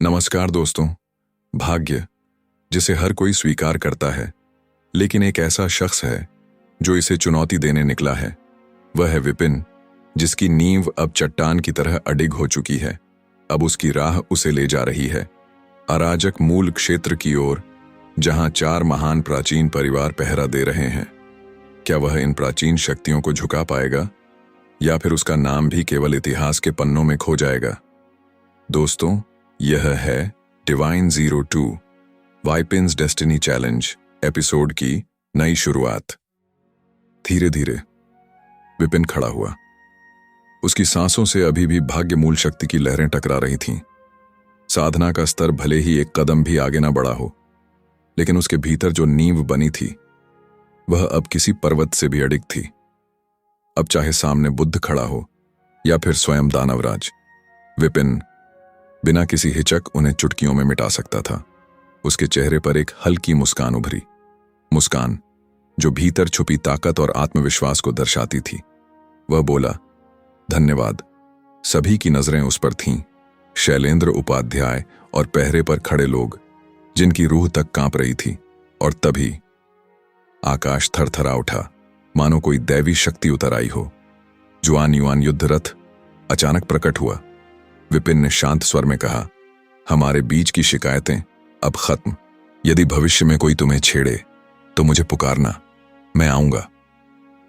नमस्कार दोस्तों। भाग्य, जिसे हर कोई स्वीकार करता है, लेकिन एक ऐसा शख्स है जो इसे चुनौती देने निकला है। वह है विपिन, जिसकी नींव अब चट्टान की तरह अडिग हो चुकी है। अब उसकी राह उसे ले जा रही है अराजक मूल क्षेत्र की ओर, जहां 4 महान प्राचीन परिवार पहरा दे रहे हैं। क्या वह इन प्राचीन शक्तियों को झुका पाएगा, या फिर उसका नाम भी केवल इतिहास के पन्नों में खो जाएगा? दोस्तों, यह है डिवाइन 02 वाइपिन्स डेस्टिनी चैलेंज एपिसोड की नई शुरुआत। धीरे धीरे विपिन खड़ा हुआ। उसकी सांसों से अभी भी भाग्य मूल शक्ति की लहरें टकरा रही थीं। साधना का स्तर भले ही एक कदम भी आगे ना बढ़ा हो, लेकिन उसके भीतर जो नींव बनी थी वह अब किसी पर्वत से भी अडिग थी। अब चाहे सामने बुद्ध खड़ा हो या फिर स्वयं दानवराज, विपिन बिना किसी हिचक उन्हें चुटकियों में मिटा सकता था। उसके चेहरे पर एक हल्की मुस्कान उभरी, मुस्कान जो भीतर छुपी ताकत और आत्मविश्वास को दर्शाती थी। वह बोला, धन्यवाद। सभी की नजरें उस पर थीं, शैलेंद्र उपाध्याय और पहरे पर खड़े लोग, जिनकी रूह तक कांप रही थी। और तभी आकाश थरथरा उठा, मानो कोई दैवी शक्ति उतर आई हो। जुआन युआन युद्ध रथ अचानक प्रकट हुआ। विपिन ने शांत स्वर में कहा, हमारे बीच की शिकायतें अब खत्म। यदि भविष्य में कोई तुम्हें छेड़े तो मुझे पुकारना, मैं आऊंगा।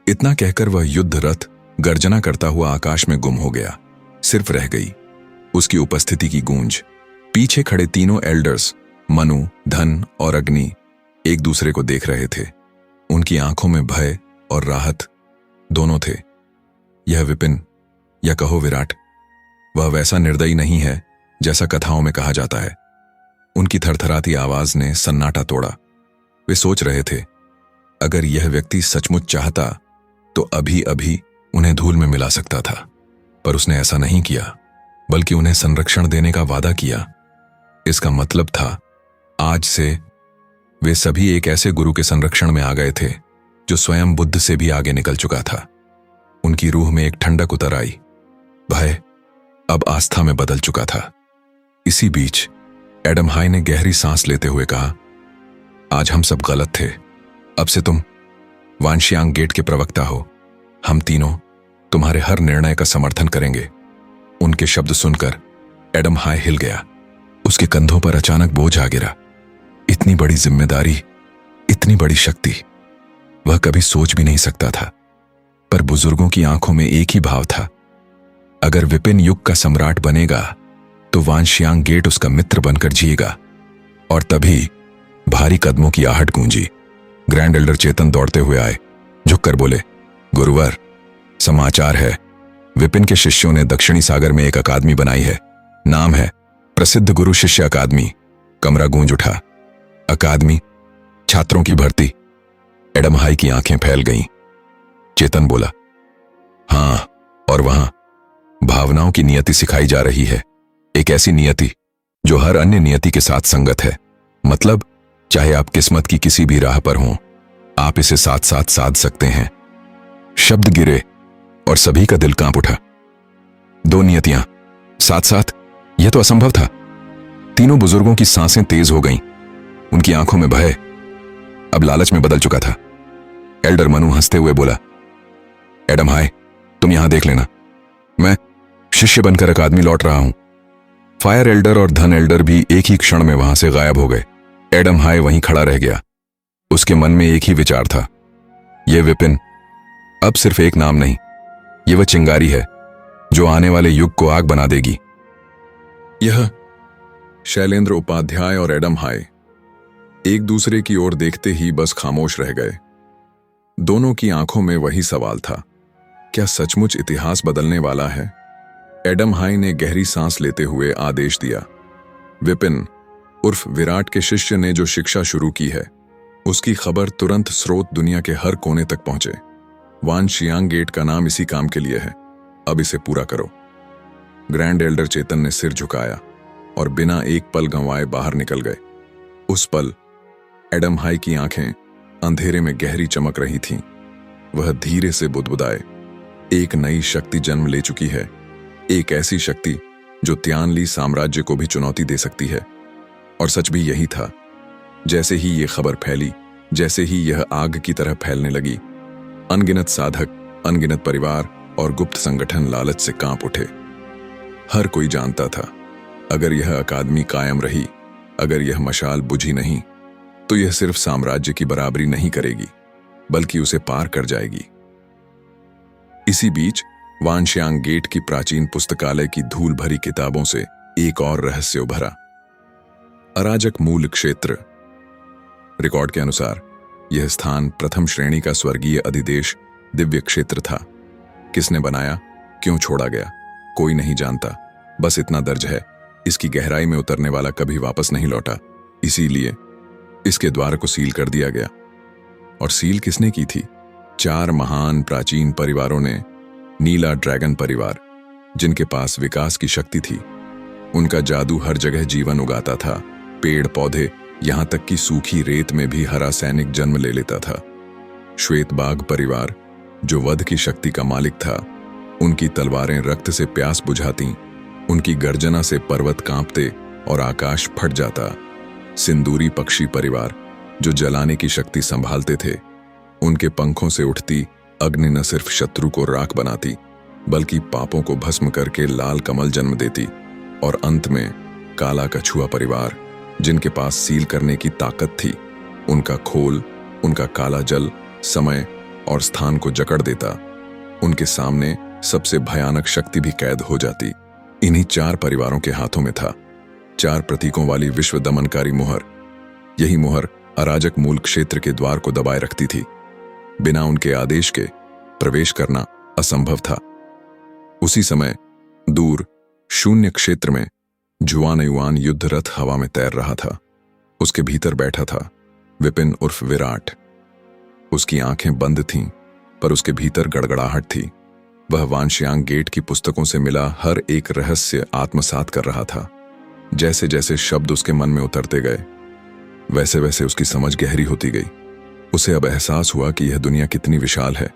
इतना कहकर वह युद्ध रथ गर्जना करता हुआ आकाश में गुम हो गया। सिर्फ रह गई उसकी उपस्थिति की गूंज। पीछे खड़े तीनों एल्डर्स, मनु, धन और अग्नि, एक दूसरे को देख रहे थे। उनकी आंखों में भय और राहत दोनों थे। यह विपिन, या कहो विराट, वह वैसा निर्दयी नहीं है जैसा कथाओं में कहा जाता है। उनकी थरथराती आवाज ने सन्नाटा तोड़ा। वे सोच रहे थे, अगर यह व्यक्ति सचमुच चाहता तो अभी अभी उन्हें धूल में मिला सकता था, पर उसने ऐसा नहीं किया, बल्कि उन्हें संरक्षण देने का वादा किया। इसका मतलब था, आज से वे सभी एक ऐसे गुरु के संरक्षण में आ गए थे जो स्वयं बुद्ध से भी आगे निकल चुका था। उनकी रूह में एक ठंडक उतर आई। भय अब आस्था में बदल चुका था। इसी बीच एडम हाई ने गहरी सांस लेते हुए कहा, आज हम सब गलत थे। अब से तुम वानशियांग गेट के प्रवक्ता हो। हम तीनों तुम्हारे हर निर्णय का समर्थन करेंगे। उनके शब्द सुनकर एडम हाई हिल गया। उसके कंधों पर अचानक बोझ आ गिरा। इतनी बड़ी जिम्मेदारी, इतनी बड़ी शक्ति वह कभी सोच भी नहीं सकता था। पर बुजुर्गों की आंखों में एक ही भाव था, अगर विपिन युग का सम्राट बनेगा तो वानशियांग गेट उसका मित्र बनकर जिएगा। और तभी भारी कदमों की आहट गूंजी। ग्रैंड एल्डर चेतन दौड़ते हुए आए, झुककर बोले, गुरुवर, समाचार है। विपिन के शिष्यों ने दक्षिणी सागर में एक अकादमी बनाई है। नाम है प्रसिद्ध गुरु शिष्य अकादमी। कमरा गूंज उठा। अकादमी, छात्रों की भर्ती। एडम हाई की आंखें फैल गईं। चेतन बोला, हां, और वहां भावनाओं की नियति सिखाई जा रही है। एक ऐसी नियति जो हर अन्य नियति के साथ संगत है। मतलब, चाहे आप किस्मत की किसी भी राह पर हों, आप इसे साथ साथ साध सकते हैं। शब्द गिरे और सभी का दिल कांप उठा। 2 नियतियां साथ साथ, यह तो असंभव था। तीनों बुजुर्गों की सांसें तेज हो गईं। उनकी आंखों में भय अब लालच में बदल चुका था। एल्डर मनु हंसते हुए बोला, एडम हाय, तुम यहां देख लेना। मैं शिष्य बनकर अकादमी लौट रहा हूं। फायर एल्डर और धन एल्डर भी एक ही क्षण में वहां से गायब हो गए। एडम हाय वहीं खड़ा रह गया। उसके मन में एक ही विचार था, यह विपिन अब सिर्फ एक नाम नहीं, यह वह चिंगारी है जो आने वाले युग को आग बना देगी। यह शैलेंद्र उपाध्याय और एडम हाय एक दूसरे की ओर देखते ही बस खामोश रह गए। दोनों की आंखों में वही सवाल था, क्या सचमुच इतिहास बदलने वाला है? एडम हाई ने गहरी सांस लेते हुए आदेश दिया, विपिन उर्फ विराट के शिष्य ने जो शिक्षा शुरू की है, उसकी खबर तुरंत स्रोत दुनिया के हर कोने तक पहुंचे। वानशियांग गेट का नाम इसी काम के लिए है। अब इसे पूरा करो। ग्रैंड एल्डर चेतन ने सिर झुकाया और बिना एक पल गंवाए बाहर निकल गए। उस पल एडम हाई की आंखें अंधेरे में गहरी चमक रही थीं। वह धीरे से बुदबुदाए, एक नई शक्ति जन्म ले चुकी है। एक ऐसी शक्ति जो त्यानली साम्राज्य को भी चुनौती दे सकती है। और सच भी यही था। जैसे ही ये खबर फैली, जैसे ही यह आग की तरह फैलने लगी, अनगिनत साधक, अनगिनत परिवार और गुप्त संगठन लालच से कांप उठे। हर कोई जानता था, अगर यह अकादमी कायम रही, अगर यह मशाल बुझी नहीं, तो यह सिर्फ साम्राज्य की बराबरी नहीं करेगी, बल्कि उसे पार कर जाएगी। इसी बीच वानश्यांग गेट की प्राचीन पुस्तकालय की धूल भरी किताबों से एक और रहस्य उभरा। अराजक मूल क्षेत्र। रिकॉर्ड के अनुसार यह स्थान प्रथम श्रेणी का स्वर्गीय अधिदेश दिव्य क्षेत्र था। किसने बनाया, क्यों छोड़ा गया, कोई नहीं जानता। बस इतना दर्ज है, इसकी गहराई में उतरने वाला कभी वापस नहीं लौटा। इसीलिए इसके द्वार को सील कर दिया गया। और सील किसने की थी? 4 महान प्राचीन परिवारों ने। नीला ड्रैगन परिवार, जिनके पास विकास की शक्ति थी। उनका जादू हर जगह जीवन उगाता था। पेड़ पौधे, यहां तक कि सूखी रेत में भी हरा सैनिक जन्म ले लेता था। श्वेत बाघ परिवार, जो वध की शक्ति का मालिक था। उनकी तलवारें रक्त से प्यास बुझाती, उनकी गर्जना से पर्वत कांपते और आकाश फट जाता। सिंदूरी पक्षी परिवार, जो जलाने की शक्ति संभालते थे। उनके पंखों से उठती अग्नि न सिर्फ शत्रु को राख बनाती, बल्कि पापों को भस्म करके लाल कमल जन्म देती। और अंत में काला कछुआ परिवार, जिनके पास सील करने की ताकत थी। उनका खोल, उनका काला जल समय और स्थान को जकड़ देता। उनके सामने सबसे भयानक शक्ति भी कैद हो जाती। इन्हीं 4 परिवारों के हाथों में था 4 प्रतीकों वाली विश्व दमनकारी मुहर। यही मुहर अराजक मूल क्षेत्र के द्वार को दबाए रखती थी। बिना उनके आदेश के प्रवेश करना असंभव था। उसी समय दूर शून्य क्षेत्र में जुआन युआन युद्ध रथ हवा में तैर रहा था। उसके भीतर बैठा था विपिन उर्फ विराट। उसकी आंखें बंद थीं, पर उसके भीतर गड़गड़ाहट थी। वह वानश्यांग गेट की पुस्तकों से मिला हर एक रहस्य आत्मसात कर रहा था। जैसे जैसे शब्द उसके मन में उतरते गए, वैसे वैसे उसकी समझ गहरी होती गई। उसे अब एहसास हुआ कि यह दुनिया कितनी विशाल है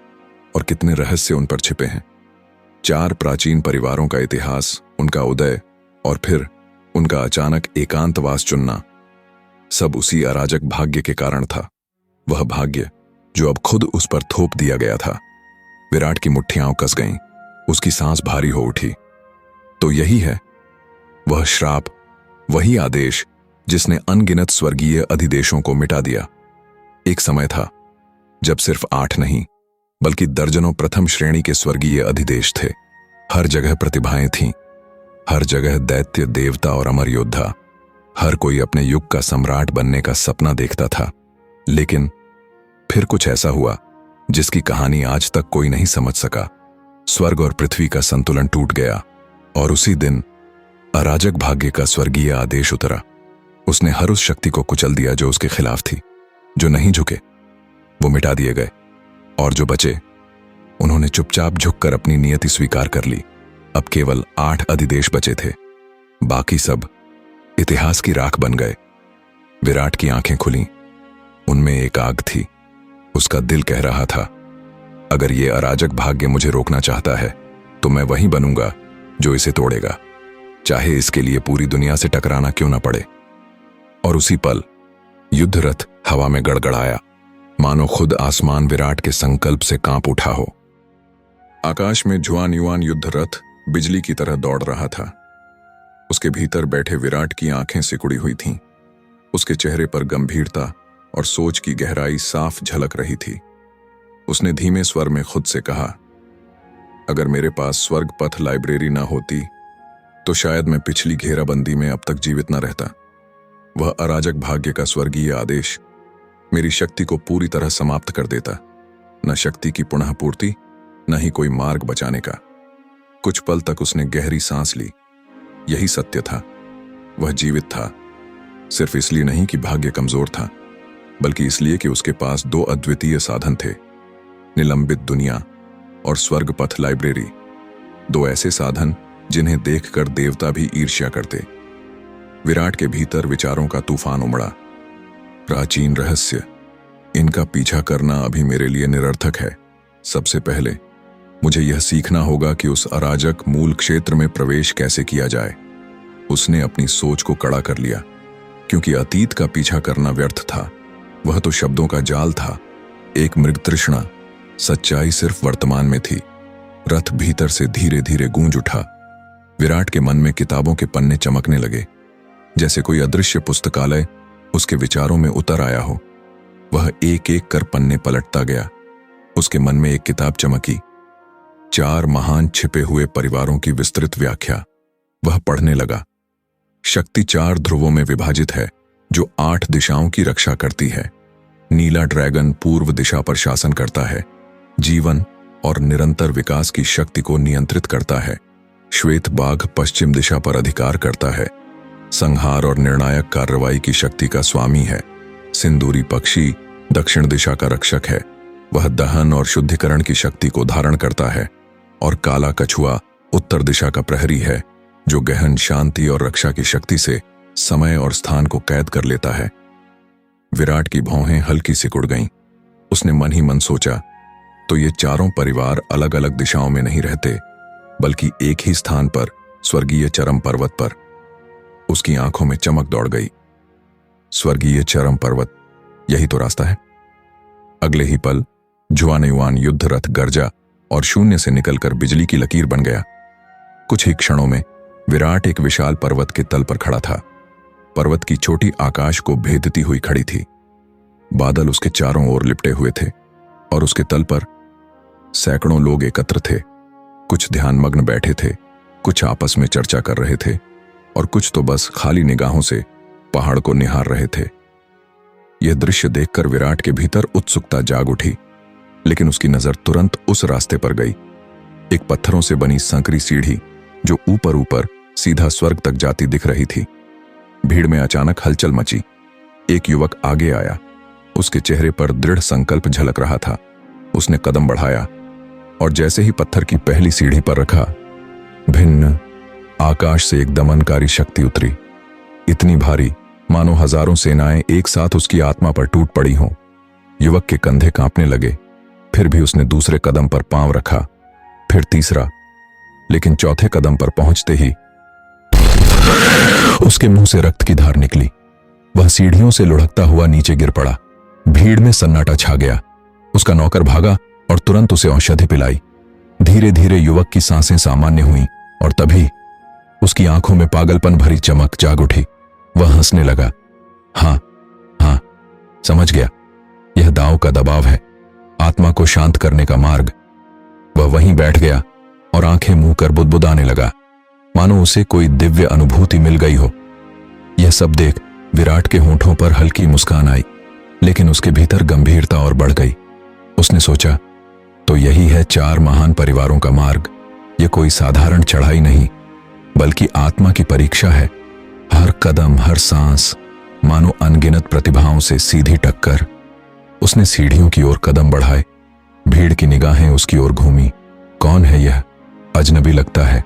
और कितने रहस्य उन पर छिपे हैं। 4 प्राचीन परिवारों का इतिहास, उनका उदय और फिर उनका अचानक एकांतवास चुनना, सब उसी अराजक भाग्य के कारण था। वह भाग्य जो अब खुद उस पर थोप दिया गया था। विराट की मुट्ठियां कस गईं, उसकी सांस भारी हो उठी। तो यही है वह श्राप, वही आदेश जिसने अनगिनत स्वर्गीय अधिदेशों को मिटा दिया। एक समय था जब सिर्फ 8 नहीं, बल्कि दर्जनों प्रथम श्रेणी के स्वर्गीय अधिदेश थे। हर जगह प्रतिभाएं थीं, हर जगह दैत्य, देवता और अमर योद्धा। हर कोई अपने युग का सम्राट बनने का सपना देखता था। लेकिन फिर कुछ ऐसा हुआ जिसकी कहानी आज तक कोई नहीं समझ सका। स्वर्ग और पृथ्वी का संतुलन टूट गया और उसी दिन अराजक भाग्य का स्वर्गीय आदेश उतरा। उसने हर उस शक्ति को कुचल दिया जो उसके खिलाफ थी। जो नहीं झुके वो मिटा दिए गए, और जो बचे उन्होंने चुपचाप झुककर अपनी नियति स्वीकार कर ली। अब केवल 8 अधिदेश बचे थे, बाकी सब इतिहास की राख बन गए। विराट की आंखें खुलीं, उनमें एक आग थी। उसका दिल कह रहा था, अगर ये अराजक भाग्य मुझे रोकना चाहता है तो मैं वही बनूंगा जो इसे तोड़ेगा, चाहे इसके लिए पूरी दुनिया से टकराना क्यों ना पड़े। और उसी पल युद्ध रथ हवा में गड़गड़ाया, मानो खुद आसमान विराट के संकल्प से कांप उठा हो। आकाश में जुआन युआन युद्ध रथ बिजली की तरह दौड़ रहा था। उसके भीतर बैठे विराट की आंखें सिकुड़ी हुई थीं। उसके चेहरे पर गंभीरता और सोच की गहराई साफ झलक रही थी। उसने धीमे स्वर में खुद से कहा, अगर मेरे पास स्वर्ग पथ लाइब्रेरी ना होती तो शायद मैं पिछली घेराबंदी में अब तक जीवित न रहता। वह अराजक भाग्य का स्वर्गीय आदेश मेरी शक्ति को पूरी तरह समाप्त कर देता। न शक्ति की पुनः पूर्ति, न ही कोई मार्ग बचाने का। कुछ पल तक उसने गहरी सांस ली। यही सत्य था। वह जीवित था, सिर्फ इसलिए नहीं कि भाग्य कमजोर था, बल्कि इसलिए कि उसके पास 2 अद्वितीय साधन थे, निलंबित दुनिया और स्वर्ग पथ लाइब्रेरी। 2 ऐसे साधन जिन्हें देखकर देवता भी ईर्ष्या करते। विराट के भीतर विचारों का तूफान उमड़ा। प्राचीन रहस्य, इनका पीछा करना अभी मेरे लिए निरर्थक है। सबसे पहले मुझे यह सीखना होगा कि उस अराजक मूल क्षेत्र में प्रवेश कैसे किया जाए। उसने अपनी सोच को कड़ा कर लिया, क्योंकि अतीत का पीछा करना व्यर्थ था। वह तो शब्दों का जाल था, एक मृग तृष्णा। सच्चाई सिर्फ वर्तमान में थी। रथ भीतर से धीरे धीरे गूंज उठा। विराट के मन में किताबों के पन्ने चमकने लगे, जैसे कोई अदृश्य पुस्तकालय उसके विचारों में उतर आया हो। वह एक एक कर पन्ने पलटता गया। उसके मन में एक किताब चमकी, 4 महान छिपे हुए परिवारों की विस्तृत व्याख्या। वह पढ़ने लगा। शक्ति 4 ध्रुवों में विभाजित है, जो 8 दिशाओं की रक्षा करती है। नीला ड्रैगन पूर्व दिशा पर शासन करता है, जीवन और निरंतर विकास की शक्ति को नियंत्रित करता है। श्वेत बाघ पश्चिम दिशा पर अधिकार करता है, संहार और निर्णायक कार्रवाई की शक्ति का स्वामी है। सिंदूरी पक्षी दक्षिण दिशा का रक्षक है, वह दहन और शुद्धिकरण की शक्ति को धारण करता है। और काला कछुआ उत्तर दिशा का प्रहरी है, जो गहन शांति और रक्षा की शक्ति से समय और स्थान को कैद कर लेता है। विराट की भौहें हल्की सिकुड़ गईं। उसने मन ही मन सोचा, तो ये चारों परिवार अलग अलग दिशाओं में नहीं रहते, बल्कि एक ही स्थान पर, स्वर्गीय चरम पर्वत पर। उसकी आंखों में चमक दौड़ गई। स्वर्गीय चरम पर्वत, यही तो रास्ता है। अगले ही पल जुआन युद्ध रथ गरजा और शून्य से निकलकर बिजली की लकीर बन गया। कुछ ही क्षणों में विराट एक विशाल पर्वत के तल पर खड़ा था। पर्वत की चोटी आकाश को भेदती हुई खड़ी थी। बादल उसके चारों ओर लिपटे हुए थे और उसके तल पर सैकड़ों लोग एकत्र थे। कुछ ध्यानमग्न बैठे थे, कुछ आपस में चर्चा कर रहे थे और कुछ तो बस खाली निगाहों से पहाड़ को निहार रहे थे। यह दृश्य देखकर विराट के भीतर उत्सुकता जाग उठी, लेकिन उसकी नजर तुरंत उस रास्ते पर गई, एक पत्थरों से बनी संकरी सीढ़ी जो ऊपर ऊपर सीधा स्वर्ग तक जाती दिख रही थी। भीड़ में अचानक हलचल मची। एक युवक आगे आया। उसके चेहरे पर दृढ़ संकल्प झलक रहा था। उसने कदम बढ़ाया और जैसे ही पत्थर की पहली सीढ़ी पर रखा, भिन्न आकाश से एक दमनकारी शक्ति उतरी, इतनी भारी मानो हजारों सेनाएं एक साथ उसकी आत्मा पर टूट पड़ी हों। युवक के कंधे कांपने लगे। फिर भी उसने दूसरे कदम पर पांव रखा, फिर तीसरा, लेकिन चौथे कदम पर पहुंचते ही उसके मुंह से रक्त की धार निकली। वह सीढ़ियों से लुढ़कता हुआ नीचे गिर पड़ा। भीड़ में सन्नाटा छा गया। उसका नौकर भागा और तुरंत उसे औषधि पिलाई। धीरे धीरे युवक की सांसें सामान्य हुईं और तभी उसकी आंखों में पागलपन भरी चमक जाग उठी। वह हंसने लगा। हाँ हाँ, समझ गया, यह दांव का दबाव है, आत्मा को शांत करने का मार्ग। वह वहीं बैठ गया और आंखें मुंह कर बुदबुदाने लगा, मानो उसे कोई दिव्य अनुभूति मिल गई हो। यह सब देख विराट के होंठों पर हल्की मुस्कान आई, लेकिन उसके भीतर गंभीरता और बढ़ गई। उसने सोचा, तो यही है 4 महान परिवारों का मार्ग। यह कोई साधारण चढ़ाई नहीं, बल्कि आत्मा की परीक्षा है। हर कदम, हर सांस मानो अनगिनत प्रतिभाओं से सीधी टक्कर। उसने सीढ़ियों की ओर कदम बढ़ाए। भीड़ की निगाहें उसकी ओर घूमी। कौन है यह? अजनबी लगता है।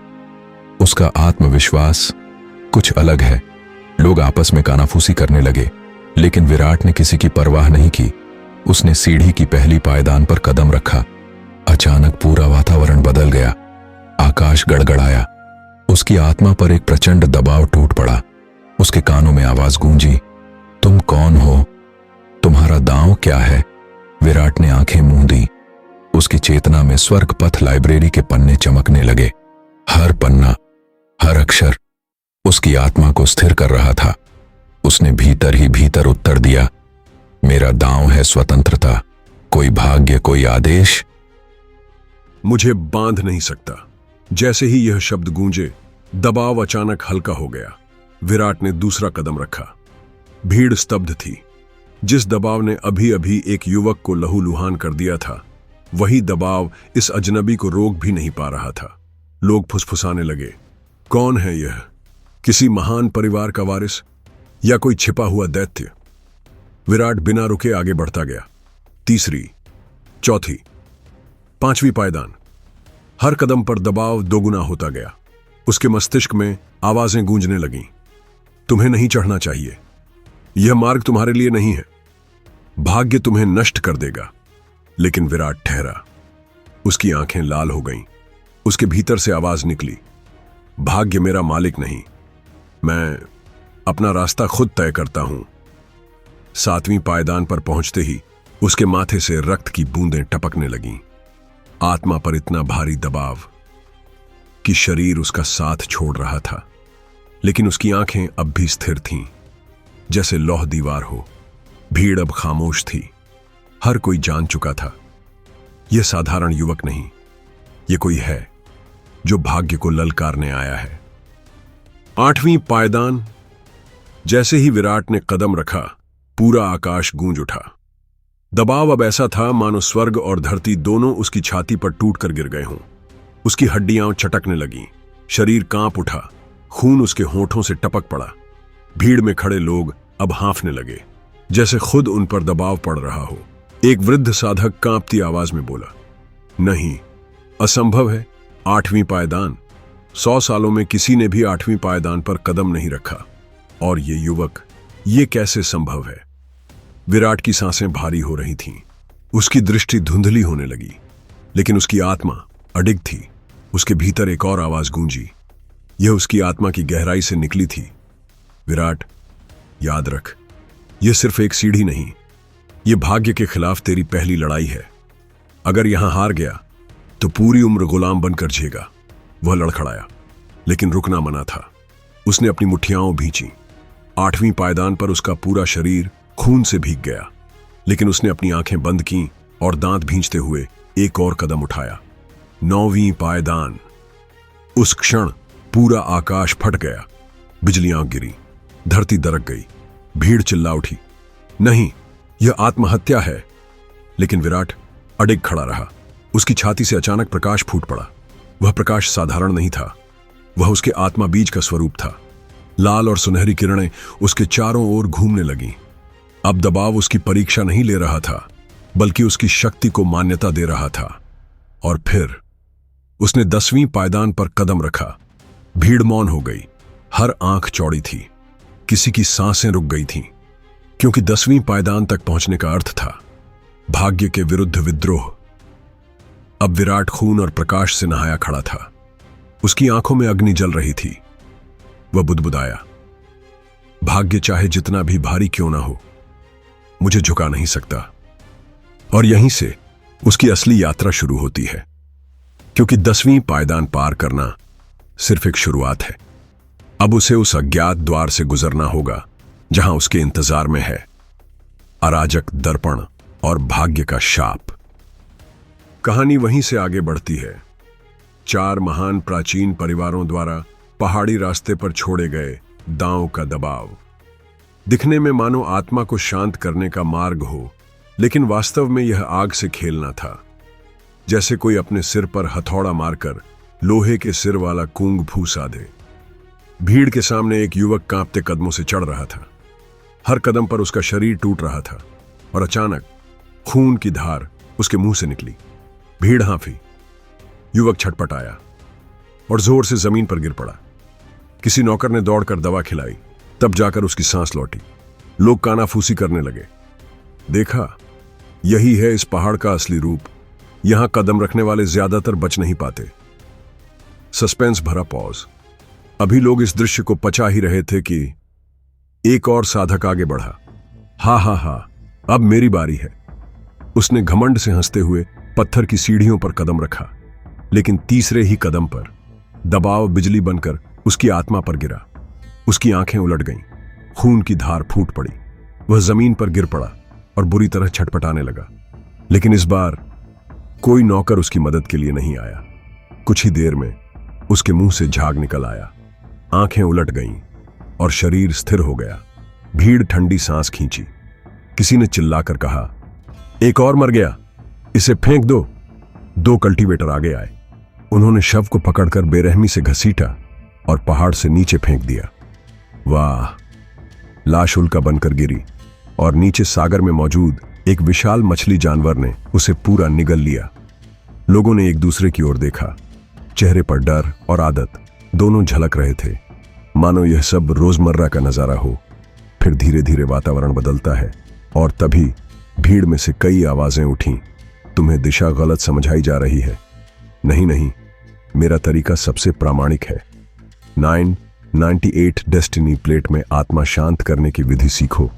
उसका आत्मविश्वास कुछ अलग है। लोग आपस में कानाफूसी करने लगे, लेकिन विराट ने किसी की परवाह नहीं की। उसने सीढ़ी की पहली पायदान पर कदम रखा। अचानक पूरा वातावरण बदल गया। आकाश गड़गड़ाया। उसकी आत्मा पर एक प्रचंड दबाव टूट पड़ा। उसके कानों में आवाज गूंजी, तुम कौन हो? तुम्हारा दांव क्या है? विराट ने आंखें मूंद दी। उसकी चेतना में स्वर्ग पथ लाइब्रेरी के पन्ने चमकने लगे। हर पन्ना, हर अक्षर उसकी आत्मा को स्थिर कर रहा था। उसने भीतर ही भीतर उत्तर दिया, मेरा दांव है स्वतंत्रता। कोई भाग्य, कोई आदेश मुझे बांध नहीं सकता। जैसे ही यह शब्द गूंजे, दबाव अचानक हल्का हो गया। विराट ने दूसरा कदम रखा। भीड़ स्तब्ध थी। जिस दबाव ने अभी अभी एक युवक को लहूलुहान कर दिया था, वही दबाव इस अजनबी को रोक भी नहीं पा रहा था। लोग फुसफुसाने लगे, कौन है यह? किसी महान परिवार का वारिस या कोई छिपा हुआ दैत्य? विराट बिना रुके आगे बढ़ता गया। तीसरी, चौथी, 5वीं पायदान। हर कदम पर दबाव दोगुना होता गया। उसके मस्तिष्क में आवाजें गूंजने लगीं, तुम्हें नहीं चढ़ना चाहिए, यह मार्ग तुम्हारे लिए नहीं है, भाग्य तुम्हें नष्ट कर देगा। लेकिन विराट ठहरा। उसकी आंखें लाल हो गईं। उसके भीतर से आवाज निकली, भाग्य मेरा मालिक नहीं, मैं अपना रास्ता खुद तय करता हूं। 7वीं पायदान पर पहुंचते ही उसके माथे से रक्त की बूंदें टपकने लगीं। आत्मा पर इतना भारी दबाव कि शरीर उसका साथ छोड़ रहा था, लेकिन उसकी आंखें अब भी स्थिर थीं, जैसे लौह दीवार हो। भीड़ अब खामोश थी। हर कोई जान चुका था, यह साधारण युवक नहीं, यह कोई है जो भाग्य को ललकारने आया है। 8वीं पायदान। जैसे ही विराट ने कदम रखा, पूरा आकाश गूंज उठा। दबाव अब ऐसा था मानो स्वर्ग और धरती दोनों उसकी छाती पर टूटकर गिर गए हों। उसकी हड्डियां चटकने लगीं, शरीर कांप उठा, खून उसके होंठों से टपक पड़ा। भीड़ में खड़े लोग अब हाँफने लगे, जैसे खुद उन पर दबाव पड़ रहा हो। एक वृद्ध साधक कांपती आवाज में बोला, नहीं, असंभव है। 8वीं पायदान। 100 सालों में किसी ने भी 8वीं पायदान पर कदम नहीं रखा, और ये युवक, ये कैसे संभव है? विराट की सांसें भारी हो रही थीं। उसकी दृष्टि धुंधली होने लगी, लेकिन उसकी आत्मा अडिग थी। उसके भीतर एक और आवाज गूंजी। यह उसकी आत्मा की गहराई से निकली थी, विराट, याद रख, यह सिर्फ एक सीढ़ी नहीं, यह भाग्य के खिलाफ तेरी पहली लड़ाई है। अगर यहां हार गया तो पूरी उम्र गुलाम बनकर जिएगा। वह लड़खड़ाया, लेकिन रुकना मना था। उसने अपनी मुट्ठियां भींची। 8वीं पायदान पर उसका पूरा शरीर खून से भीग गया, लेकिन उसने अपनी आंखें बंद की और दांत भींचते हुए एक और कदम उठाया। 9वीं पायदान। उस क्षण पूरा आकाश फट गया। बिजलियां गिरी, धरती दरक गई, भीड़ चिल्ला उठी, नहीं, यह आत्महत्या है। लेकिन विराट अडिग खड़ा रहा। उसकी छाती से अचानक प्रकाश फूट पड़ा। वह प्रकाश साधारण नहीं था, वह उसके आत्मा बीज का स्वरूप था। लाल और सुनहरी किरणें उसके चारों ओर घूमने लगीं। अब दबाव उसकी परीक्षा नहीं ले रहा था, बल्कि उसकी शक्ति को मान्यता दे रहा था। और फिर उसने 10वीं पायदान पर कदम रखा। भीड़ मौन हो गई, हर आंख चौड़ी थी, किसी की सांसें रुक गई थीं, क्योंकि 10वीं पायदान तक पहुंचने का अर्थ था भाग्य के विरुद्ध विद्रोह। अब विराट खून और प्रकाश से नहाया खड़ा था। उसकी आंखों में अग्नि जल रही थी। वह बुदबुदाया, भाग्य चाहे जितना भी भारी क्यों ना हो, मुझे झुका नहीं सकता। और यहीं से उसकी असली यात्रा शुरू होती है, क्योंकि 10वीं पायदान पार करना सिर्फ एक शुरुआत है। अब उसे उस अज्ञात द्वार से गुजरना होगा जहां उसके इंतजार में है अराजक दर्पण और भाग्य का शाप। कहानी वहीं से आगे बढ़ती है। 4 महान प्राचीन परिवारों द्वारा पहाड़ी रास्ते पर छोड़े गए दांव का दबाव। दिखने में मानो आत्मा को शांत करने का मार्ग हो, लेकिन वास्तव में यह आग से खेलना था। जैसे कोई अपने सिर पर हथौड़ा मारकर लोहे के सिर वाला कूंग फूसा दे। भीड़ के सामने एक युवक कांपते कदमों से चढ़ रहा था। हर कदम पर उसका शरीर टूट रहा था, और अचानक खून की धार उसके मुंह से निकली। भीड़ हाँफी। युवक छटपटाया और जोर से जमीन पर गिर पड़ा। किसी नौकर ने दौड़कर दवा खिलाई, तब जाकर उसकी सांस लौटी। लोग कानाफूसी करने लगे। देखा, यही है इस पहाड़ का असली रूप। यहां कदम रखने वाले ज्यादातर बच नहीं पाते। सस्पेंस भरा पॉज। अभी लोग इस दृश्य को पचा ही रहे थे कि एक और साधक आगे बढ़ा। हा, अब मेरी बारी है। उसने घमंड से हंसते हुए पत्थर की सीढ़ियों पर कदम रखा, लेकिन तीसरे ही कदम पर दबाव बिजली बनकर उसकी आत्मा पर गिरा। उसकी आंखें उलट गईं, खून की धार फूट पड़ी। वह जमीन पर गिर पड़ा और बुरी तरह छटपटाने लगा। लेकिन इस बार कोई नौकर उसकी मदद के लिए नहीं आया। कुछ ही देर में उसके मुंह से झाग निकल आया, आंखें उलट गईं और शरीर स्थिर हो गया। भीड़ ठंडी सांस खींची। किसी ने चिल्लाकर कहा, एक और मर गया, इसे फेंक दो। 2 कल्टीवेटर आगे आए। उन्होंने शव को पकड़कर बेरहमी से घसीटा और पहाड़ से नीचे फेंक दिया। वाह! लाश उल्का बनकर गिरी और नीचे सागर में मौजूद एक विशाल मछली जानवर ने उसे पूरा निगल लिया। लोगों ने एक दूसरे की ओर देखा। चेहरे पर डर और आदत दोनों झलक रहे थे, मानो यह सब रोजमर्रा का नजारा हो। फिर धीरे धीरे वातावरण बदलता है और तभी भीड़ में से कई आवाजें उठीं। तुम्हें दिशा गलत समझाई जा रही है। नहीं, मेरा तरीका सबसे प्रामाणिक है। 9, 98 डेस्टिनी प्लेट में आत्मा शांत करने की विधि सीखो।